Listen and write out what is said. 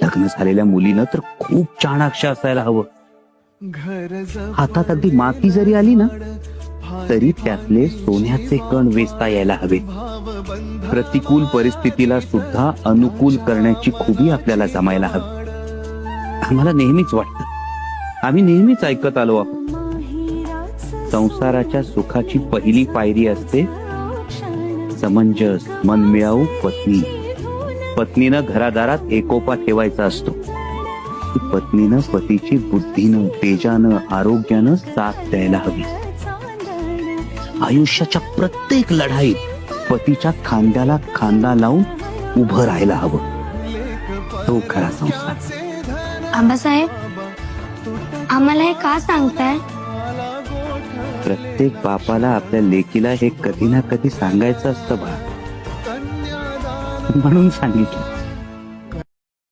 लग्न झालेल्या मुलीनं तर खूप चाणाक्ष असायला हवं. हातात अगदी माती जरी आली ना तरी त्यातले सोन्याचे कण वेचता यायला हवे. प्रतिकूल परिस्थितीला सुद्धा अनुकूल करण्याची खुबी आपल्याला जमायला हवी. आम्हाला नेहमीच वाटतं, आम्ही नेहमीच ऐकत आलो आहोत, संसाराच्या सुखाची पहिली पायरी असते समंजस मनमिळावू पत्नी. पत्नीनं घरादारात एकोपा ठेवायचा असतो. पत्नीनं पतीची बुद्धीनं तेजानं आरोग्यानं साथ द्यायला हवी. आयुष्याच्या प्रत्येक लढाईत पतीच्या खांद्याला खांदा लावून उभं राहायला हवं. तो खरा संसार. आबासाहेब, आम्हाला हे का सांगताय? प्रत्येक बापाला आपल्या लेकीला हे कधी ना कधी सांगायचं असतं बा, म्हणून सांगितलं.